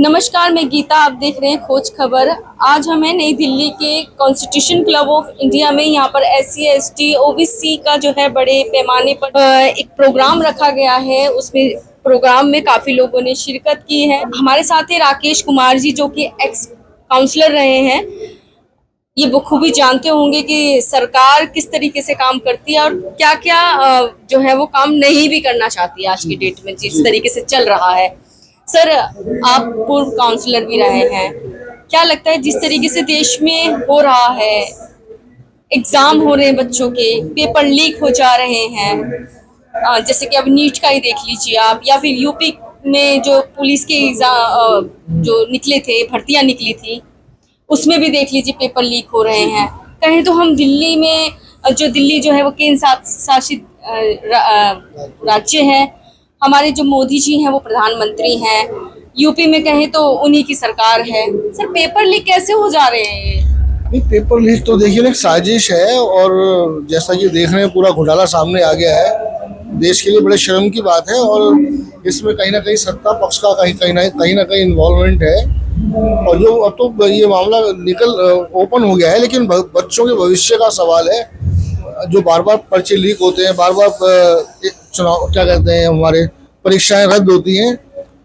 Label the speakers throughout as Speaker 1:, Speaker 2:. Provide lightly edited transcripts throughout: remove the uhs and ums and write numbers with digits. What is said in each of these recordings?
Speaker 1: नमस्कार, मैं गीता। आप देख रहे हैं खोज खबर। आज हम हैं नई दिल्ली के कॉन्स्टिट्यूशन क्लब ऑफ इंडिया में। यहाँ पर SC ST OBC का जो है बड़े पैमाने पर एक प्रोग्राम रखा गया है। उसमें प्रोग्राम में काफ़ी लोगों ने शिरकत की है। हमारे साथ है राकेश कुमार जी, जो कि एक्स काउंसलर रहे हैं। ये बखूबी जानते होंगे कि सरकार किस तरीके से काम करती है और क्या क्या जो है वो काम नहीं भी करना चाहती है आज की डेट में, जिस तरीके से चल रहा है। सर, आप पूर्व काउंसलर भी रहे हैं, क्या लगता है जिस तरीके से देश में हो रहा है, एग्जाम हो रहे हैं, बच्चों के पेपर लीक हो जा रहे हैं, जैसे कि अब नीट का ही देख लीजिए आप, या फिर यूपी में जो पुलिस के एग्जाम जो निकले थे, भर्तियां निकली थी, उसमें भी देख लीजिए पेपर लीक हो रहे हैं। कहें तो हम दिल्ली में, जो दिल्ली जो है वो केंद्र शासित राज्य है, हमारे जो मोदी जी हैं वो प्रधानमंत्री हैं, यूपी में कहें तो उन्हीं की सरकार है। सर, पेपर लीक कैसे हो जा रहे हैं?
Speaker 2: नहीं, पेपर लीक तो देखिए एक साजिश है, और जैसा कि देख रहे हैं पूरा घोटाला सामने आ गया है। देश के लिए बड़े शर्म की बात है, और इसमें कहीं ना कहीं सत्ता पक्ष का कहीं ना कहीं इन्वॉल्वमेंट है। और जो अब तो ये मामला ओपन हो गया है, लेकिन बच्चों के भविष्य का सवाल है। जो बार बार पर्चे लीक होते हैं, बार बार चुनाव क्या कहते हैं, हमारे परीक्षाएं रद्द होती हैं,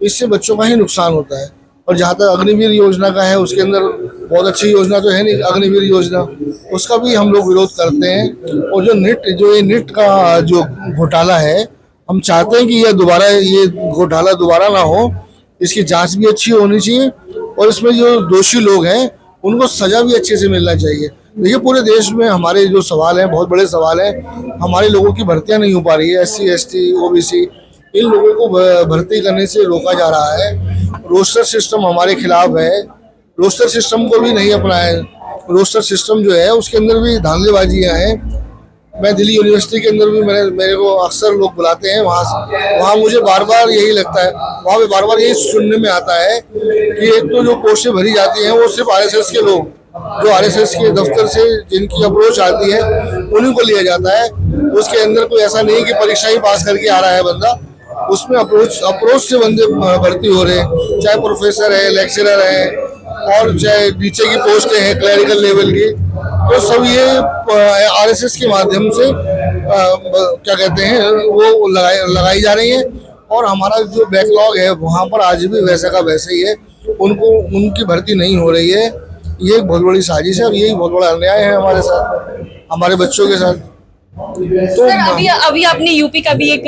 Speaker 2: इससे बच्चों का ही नुकसान होता है। और जहाँ तक अग्निवीर योजना का है, उसके अंदर बहुत अच्छी योजना तो है नहीं अग्निवीर योजना, उसका भी हम लोग विरोध करते हैं। और जो ये नीट का जो घोटाला है, हम चाहते हैं कि ये घोटाला दोबारा ना हो। इसकी जांच भी अच्छी होनी चाहिए, और इसमें जो दोषी लोग हैं उनको सजा भी अच्छे से मिलना चाहिए। देखिए, पूरे देश में हमारे जो सवाल हैं, बहुत बड़े सवाल हैं। हमारे लोगों की भर्तियां नहीं हो पा रही है। SC ST OBC इन लोगों को भर्ती करने से रोका जा रहा है। रोस्टर सिस्टम हमारे खिलाफ है, रोस्टर सिस्टम को भी नहीं अपनाया। रोस्टर सिस्टम जो है उसके अंदर भी धांधलेबाजियां हैं। मैं दिल्ली यूनिवर्सिटी के अंदर भी मेरे को अक्सर लोग बुलाते हैं, वहाँ मुझे बार बार यही लगता है, वहाँ पे बार बार यही सुनने में आता है कि एक तो जो पोस्टें भरी जाती हैं वो सिर्फ RSS के लोग, जो RSS के दफ्तर से जिनकी अप्रोच आती है उन्हीं को लिया जाता है। उसके अंदर कोई ऐसा नहीं कि परीक्षा ही पास करके आ रहा है बंदा, उसमें अप्रोच से बंदे भर्ती हो रहे हैं, चाहे प्रोफेसर है, लेक्चरर है, और चाहे नीचे की पोस्टें हैं क्लरिकल लेवल की। तो सब ये RSS के माध्यम से क्या कहते हैं वो लगाई जा रही है। और हमारा जो बैकलॉग है वहाँ पर आज भी वैसा का वैसे ही है, उनकी भर्ती नहीं हो रही है। ये एक बहुत बड़ी साजिश है, और यही बहुत बड़ा अन्याय है हमारे साथ, हमारे बच्चों के साथ।
Speaker 1: तो सर, अभी आपने यूपी का भी एक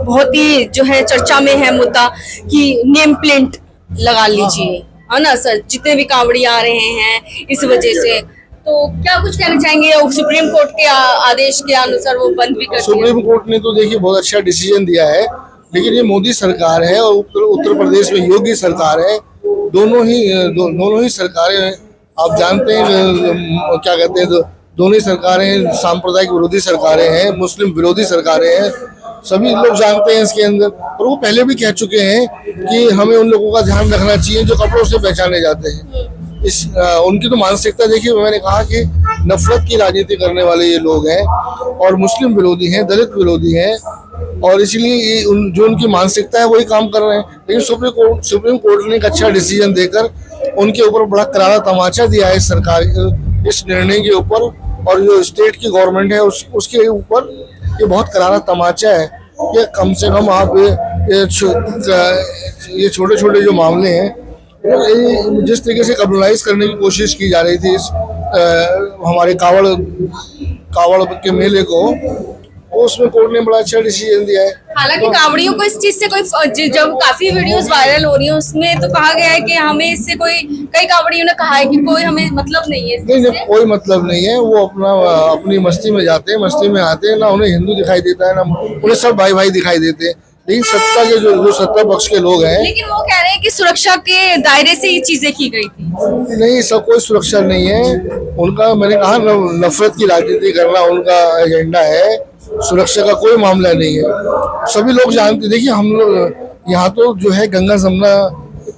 Speaker 1: बहुत ही जो है चर्चा में है मुद्दा कि नेम प्लेट लगा लीजिए, है ना सर, जितने भी कांवड़ी आ रहे हैं इस वजह से। तो क्या कुछ कहना चाहेंगे? सुप्रीम कोर्ट के आदेश के अनुसार वो बंद भी कर दिया।
Speaker 2: सुप्रीम कोर्ट ने तो देखिए बहुत अच्छा डिसीजन दिया है, लेकिन ये मोदी सरकार है और उत्तर प्रदेश में योगी सरकार है। दोनों ही सरकारें, आप जानते हैं क्या कहते हैं, दोनों ही सरकारें सांप्रदायिक विरोधी सरकारें हैं, मुस्लिम विरोधी सरकारें हैं। सभी लोग जानते हैं इसके अंदर, और वो पहले भी कह चुके हैं कि हमें उन लोगों का ध्यान रखना चाहिए जो कपड़ों से पहचाने जाते हैं। उनकी तो मानसिकता देखिए, मैंने कहा कि नफरत की राजनीति करने वाले ये लोग हैं, और मुस्लिम विरोधी हैं, दलित विरोधी हैं, और इसलिए जो उनकी मानसिकता है वही काम कर रहे हैं। लेकिन सुप्रीम कोर्ट ने एक अच्छा डिसीजन देकर उनके ऊपर बड़ा करारा तमाचा दिया है सरकार इस निर्णय के ऊपर, और जो स्टेट की गवर्नमेंट है उसके ऊपर ये बहुत करारा तमाचा है। ये कम से कम आप ये छोटे छोटे जो मामले हैं, जिस तरीके से कम्युनलाइज करने की कोशिश की जा रही थी हमारे कावड़ के मेले को, उसमें कोर्ट ने बड़ा अच्छा डिसीजन दिया है।
Speaker 1: हालांकि कांवड़ियों को इस चीज से कोई, जब काफी वीडियोस वायरल हो रही हैं उसमें तो कहा गया है कि हमें इससे कई कांवड़ियों ने कहा है कि कोई हमें मतलब नहीं है।
Speaker 2: नहीं, कोई मतलब नहीं है। वो अपनी मस्ती में जाते हैं, मस्ती में आते हैं, ना उन्हें हिंदू दिखाई देता है, ना उन्हें सब भाई भाई दिखाई देते हैं। लेकिन सत्ता के जो सत्ता पक्ष के लोग हैं,
Speaker 1: लेकिन वो कह रहे हैं कि सुरक्षा के दायरे से ये चीजें की गई थी।
Speaker 2: नहीं, सब कोई सुरक्षा नहीं है उनका। मैंने कहा नफरत की राजनीति करना उनका एजेंडा है, सुरक्षा का कोई मामला नहीं है। सभी लोग जानते, देखिए हम लोग यहाँ तो जो है गंगा जमुना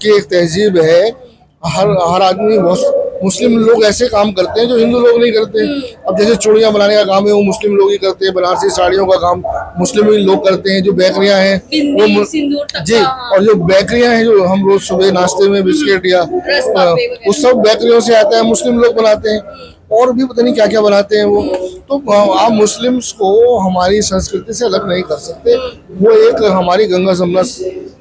Speaker 2: की एक तहजीब है, हर आदमी बहुत मुस्लिम लोग ऐसे काम करते हैं जो हिंदू लोग नहीं करते। अब जैसे चूड़ियां बनाने का काम है वो मुस्लिम लोग ही करते हैं, बनारसी साड़ियों का काम मुस्लिम ही लोग करते हैं, जो बेकरियां हैं वो जी, और जो बेकरियां हैं जो हम रोज सुबह नाश्ते में बिस्किट या वो सब बेकरियों से आता है, मुस्लिम लोग बनाते हैं, और भी पता नहीं क्या क्या बनाते हैं वो। तो आप मुस्लिम्स को हमारी संस्कृति से अलग नहीं कर सकते, वो एक हमारी गंगा जमुना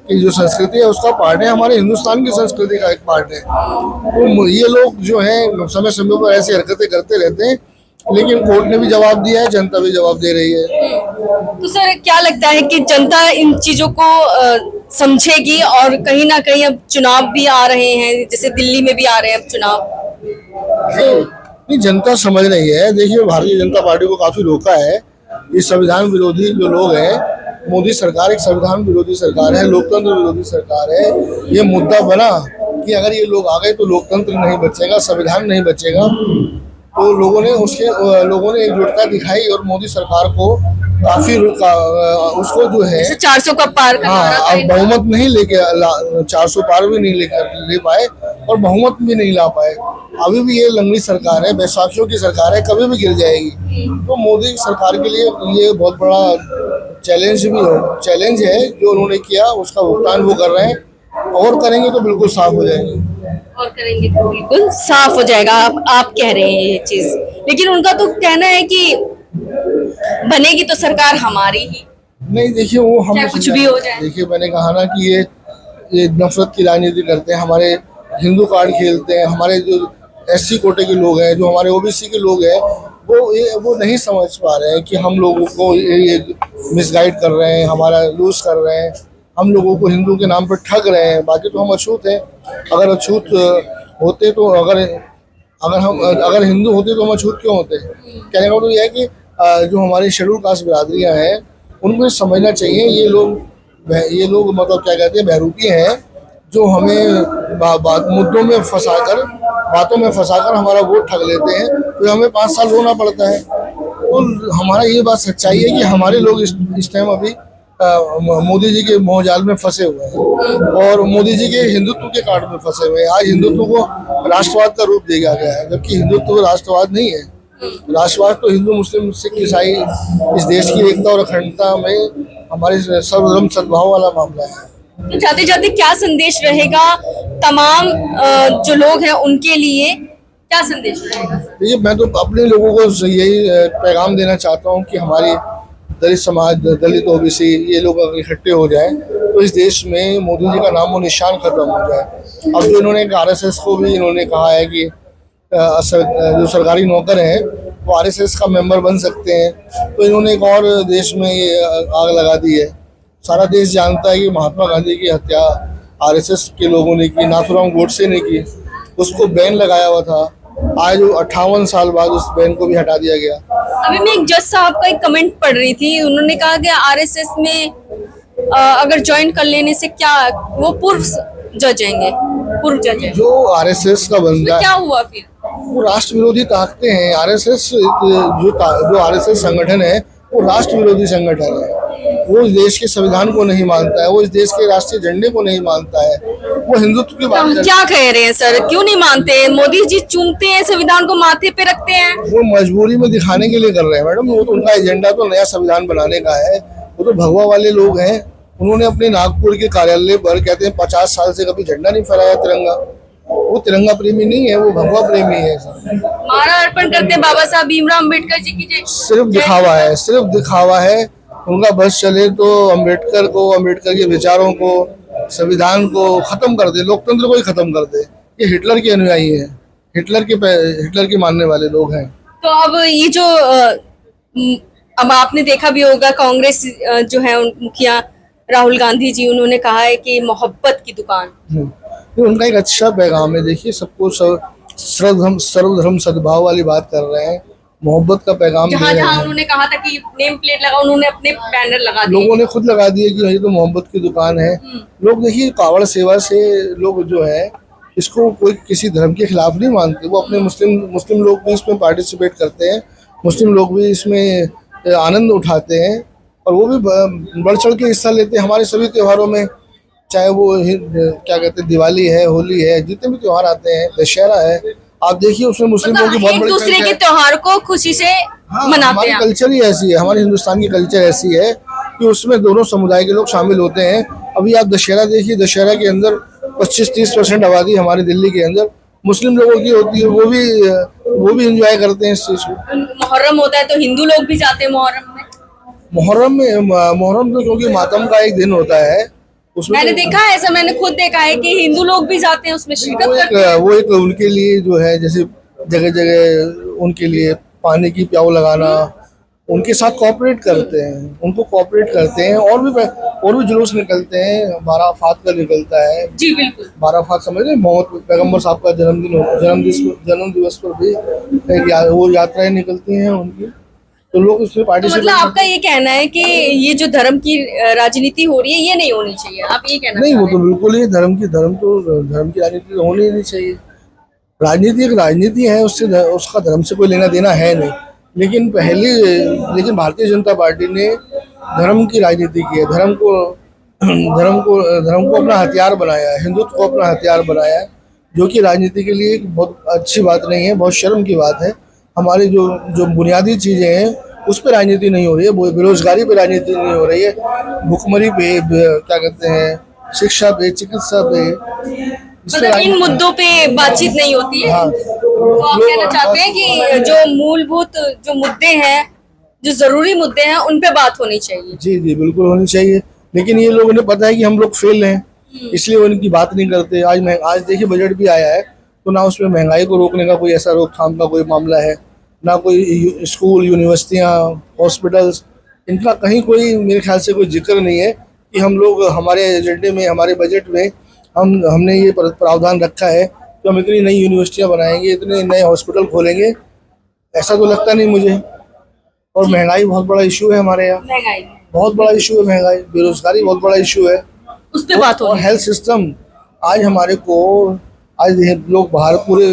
Speaker 2: की जो संस्कृति है उसका पार्ट है, हमारे हिंदुस्तान की संस्कृति का एक पार्ट है। तो ये लोग जो है समय समय पर ऐसी हरकतें करते रहते हैं, लेकिन कोर्ट ने भी जवाब दिया है, जनता भी जवाब दे रही है।
Speaker 1: तो सर क्या लगता है कि जनता इन चीजों को समझेगी, और कहीं ना कहीं अब चुनाव भी आ रहे हैं, जैसे दिल्ली में भी आ रहे हैं अब चुनाव,
Speaker 2: नहीं जनता समझ रही है। देखिए भारतीय जनता पार्टी को काफी रोका है, ये संविधान विरोधी जो लोग हैं, मोदी सरकार एक संविधान विरोधी सरकार है, लोकतंत्र विरोधी सरकार है। ये मुद्दा बना कि अगर ये लोग आ गए तो लोकतंत्र नहीं बचेगा, संविधान नहीं बचेगा, तो लोगों ने एकजुटता दिखाई और मोदी सरकार को काफी उसको जो है
Speaker 1: 400 का पार करना,
Speaker 2: हाँ, अब बहुमत नहीं लेके 400 पार भी नहीं ले पाए और बहुमत भी नहीं ला पाए। अभी भी ये लंगड़ी सरकार है, बैसाखियों की सरकार है, कभी भी गिर जाएगी। तो मोदी सरकार के लिए ये बहुत बड़ा चैलेंज है जो उन्होंने किया, उसका भुगतान वो कर रहे हैं, और करेंगे तो बिल्कुल साफ हो जाएंगे।
Speaker 1: और करेंगे तो बिल्कुल साफ हो जाएगा, आप कह रहे हैं ये चीज। लेकिन उनका तो कहना है कि बनेगी तो सरकार हमारी ही।
Speaker 2: नहीं देखिए वो हम
Speaker 1: कुछ भी हो जाए,
Speaker 2: देखिए मैंने कहा ना कि ये नफरत की राजनीति करते हैं, हमारे हिंदू कार्ड खेलते हैं, हमारे जो SC कोटे के लोग हैं, जो हमारे OBC के लोग हैं, वो नहीं समझ पा रहे हैं कि हम लोगों को ये मिसगाइड कर रहे हैं, हमारा लूज कर रहे हैं, हम लोगों को हिंदू के नाम पर ठग रहे हैं। बाकी तो हम अछूत हैं, अगर अछूत होते तो अगर हिंदू होते तो हम अछूत क्यों होते? कहने का मतलब यह है कि जो हमारी शेड्यूल कास्ट बिरादरियाँ हैं उनको समझना चाहिए, ये लोग मतलब क्या कहते हैं, बहरूपी हैं, जो हमें मुद्दों में बातों में फंसाकर हमारा वोट ठग लेते हैं, तो हमें 5 साल रोना पड़ता है। तो हमारा ये बात सच्चाई है कि हमारे लोग इस टाइम अभी मोदी जी के मोहजाल में फंसे हुए हैं और मोदी जी के हिंदुत्व के कार्ड में फंसे हुए हैं। आज हिंदुत्व को राष्ट्रवाद का रूप दिया गया है, जबकि हिंदुत्व राष्ट्रवाद नहीं है। राष्ट्रवाद तो हिंदू मुस्लिम सिख ईसाई इस देश की एकता और अखंडता में हमारे सर्वधर्म सद्भाव वाला मामला है।
Speaker 1: तो जाते जाते क्या संदेश रहेगा तमाम जो लोग हैं उनके लिए, क्या संदेश रहेगा?
Speaker 2: देखिए मैं तो अपने लोगों को यही पैगाम देना चाहता हूँ कि हमारी दलित समाज, दलित OBC ये लोग अगर इकट्ठे हो जाए तो इस देश में मोदी जी का नामो निशान खत्म हो जाए। अब जो इन्होंने RSS को भी इन्होंने कहा है कि जो सरकारी नौकर हैं वो RSS का मेंबर बन सकते हैं, तो इन्होंने एक और देश में ये आग लगा दी है। सारा देश जानता है कि महात्मा गांधी की हत्या RSS के लोगों ने की, नाथूराम गोडसे ने की, उसको बैन लगाया हुआ था। आज 58 साल बाद उस बैन को भी हटा दिया गया।
Speaker 1: अभी मैं एक जज साहब का एक कमेंट पढ़ रही थी, उन्होंने कहा कि RSS में अगर ज्वाइन कर लेने से क्या, वो पूर्व जज है
Speaker 2: जो RSS का बंदा,
Speaker 1: क्या हुआ फिर?
Speaker 2: वो राष्ट्र विरोधी ताकतें हैं। RSS जो RSS संगठन है वो राष्ट्र विरोधी संगठन है। वो इस देश के संविधान को नहीं मानता है, वो इस देश के राष्ट्रीय झंडे को नहीं मानता है, वो हिंदुत्व की बात
Speaker 1: क्या कह रहे हैं सर? क्यों नहीं मानते? मोदी जी चूमते हैं, संविधान को माथे पे रखते हैं।
Speaker 2: वो मजबूरी में दिखाने के लिए कर रहे हैं मैडम। वो तो उनका एजेंडा तो नया संविधान बनाने का है। वो तो भगवा वाले लोग हैं, उन्होंने अपने नागपुर के कार्यालय पर कहते हैं 50 साल से कभी झंडा नहीं फहराया तिरंगा। वो तिरंगा प्रेमी नहीं है, वो भगवा प्रेमी है।
Speaker 1: माला अर्पण करते हैं बाबा साहब भीमराव अम्बेडकर जी की जय।
Speaker 2: सिर्फ दिखावा है। उनका बस चले तो अम्बेडकर के विचारों को, संविधान को खत्म कर दे, लोकतंत्र को ही खत्म कर दे। ये हिटलर के अनुयायी हैं, हिटलर के मानने वाले लोग हैं।
Speaker 1: तो अब ये जो अब आपने देखा भी होगा, कांग्रेस जो है मुखिया राहुल गांधी जी, उन्होंने कहा है कि मोहब्बत की दुकान।
Speaker 2: ये उनका एक अच्छा पैगाम है। देखिए सबको सर्वधर्म सद्भाव वाली बात कर रहे हैं, मोहब्बत का पैगाम दे रहे हैं।
Speaker 1: उन्होंने कहा था कि नेम प्लेट लगा, उन्होंने अपने बैनर लगा दिए।
Speaker 2: लोगों ने खुद लगा दिए कि ये तो मोहब्बत की दुकान है। लोग देखिए कावड़ सेवा से लोग जो है इसको कोई किसी धर्म के खिलाफ नहीं मानते। वो अपने मुस्लिम लोग भी इसमें पार्टिसिपेट करते हैं, मुस्लिम लोग भी इसमें आनंद उठाते हैं और वो भी बढ़ चढ़ के हिस्सा लेते हैं हमारे सभी त्योहारों में। चाहे वो क्या कहते हैं, दिवाली है, होली है, जितने भी त्यौहार आते हैं, दशहरा है, आप देखिए उसमें मुस्लिमों की बहुत
Speaker 1: एक
Speaker 2: बड़ी
Speaker 1: दूसरे
Speaker 2: संख्या
Speaker 1: के
Speaker 2: है।
Speaker 1: त्योहार को खुशी से
Speaker 2: हाँ,
Speaker 1: मनाते
Speaker 2: हमारी
Speaker 1: हैं।
Speaker 2: कल्चर ही ऐसी है, हमारे हिंदुस्तान की कल्चर ऐसी है कि उसमें दोनों समुदाय के लोग शामिल होते हैं। अभी आप दशहरा देखिए, दशहरा के अंदर 25-30% आबादी हमारे दिल्ली के अंदर मुस्लिम लोगों की होती है, वो भी एंजॉय करते हैं इस चीज को।
Speaker 1: मुहर्रम होता है तो हिंदू लोग भी जाते हैं मुहर्रम में।
Speaker 2: मुहर्रम तो क्योंकि मातम का एक दिन होता है, उसमें
Speaker 1: मैंने
Speaker 2: तो
Speaker 1: देखा है ऐसा, मैंने खुद देखा है कि हिंदू लोग भी जाते हैं उसमें शिरकत करते हैं।
Speaker 2: वो एक उनके लिए जो है, जैसे जगह जगह उनके लिए पानी की प्याऊ लगाना, उनके साथ कोऑपरेट करते हैं, उनको कोऑपरेट करते हैं। और भी जुलूस निकलते हैं, 12 फात का निकलता है।
Speaker 1: जी बिल्कुल।
Speaker 2: 12 फात समझ रहे हैं, मोहम्मद पैगम्बर साहब का जन्म दिवस पर भी वो यात्राएं निकलती हैं उनकी, तो लोग उसमें
Speaker 1: तो
Speaker 2: पार्टिसिपेट
Speaker 1: मतलब आपका ये कहना है कि ये जो धर्म की राजनीति हो रही है ये नहीं होनी चाहिए, आप ये कहना
Speaker 2: नहीं,
Speaker 1: चाह
Speaker 2: वो
Speaker 1: रहे
Speaker 2: तो
Speaker 1: हैं?
Speaker 2: बिल्कुल ही धर्म की राजनीति तो होनी ही नहीं चाहिए। राजनीति एक राजनीति है, उसका धर्म से कोई लेना देना है नहीं। लेकिन भारतीय जनता पार्टी ने धर्म की राजनीति की है, धर्म को अपना हथियार बनाया है, हिंदुत्व को अपना हथियार बनाया है, जो कि राजनीति के लिए एक बहुत अच्छी बात नहीं है, बहुत शर्म की बात है। हमारी जो जो बुनियादी चीजें हैं उस पर राजनीति नहीं हो रही है, बेरोजगारी पे राजनीति नहीं हो रही है, भुखमरी पे, क्या कहते हैं, शिक्षा पे, चिकित्सा पे, इस पे
Speaker 1: मतलब इन मुद्दों पे बातचीत नहीं होती है।
Speaker 2: हाँ,
Speaker 1: तो आप कहना चाहते हैं कि जो मूलभूत जो मुद्दे हैं, जो जरूरी मुद्दे हैं, उन पे बात होनी चाहिए।
Speaker 2: जी जी बिल्कुल होनी चाहिए। लेकिन ये लोगों ने पता है कि हम लोग फेल हैं, इसलिए वो इनकी बात नहीं करते। आज देखिए बजट भी आया है, तो ना उसमें महंगाई को रोकने का कोई ऐसा रोकथाम का कोई मामला है, ना कोई स्कूल, यूनिवर्सिटियाँ, हॉस्पिटल्स, इनका कहीं कोई मेरे ख्याल से कोई जिक्र नहीं है कि हम लोग हमारे एजेंडे में, हमारे बजट में हमने ये प्रावधान रखा है कि हम इतनी नई यूनिवर्सिटियाँ बनाएंगे, इतने नए हॉस्पिटल खोलेंगे। ऐसा तो लगता नहीं मुझे। और महंगाई बहुत बड़ा इशू है हमारे यहाँ,
Speaker 1: महंगाई
Speaker 2: बहुत बड़ा इशू है महंगाई, बेरोजगारी बहुत बड़ा इशू है।
Speaker 1: उस पे बात
Speaker 2: और
Speaker 1: होनी
Speaker 2: हेल्थ सिस्टम, आज लोग बाहर पूरे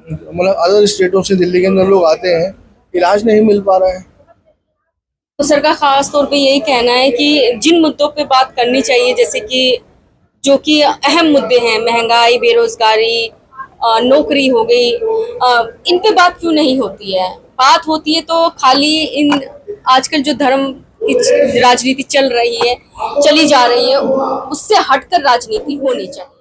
Speaker 2: मतलब अदर स्टेटों से दिल्ली के अंदर लोग आते हैं, इलाज नहीं मिल पा रहा है।
Speaker 1: तो सरकार खास तौर पे यही कहना है कि जिन मुद्दों पे बात करनी चाहिए, जैसे कि जो कि अहम मुद्दे हैं, महंगाई, बेरोजगारी, नौकरी हो गई, इन पे बात क्यों नहीं होती है? बात होती है तो खाली इन आजकल जो धर्म की राजनीति चली जा रही है, उससे हटकर राजनीति होनी चाहिए।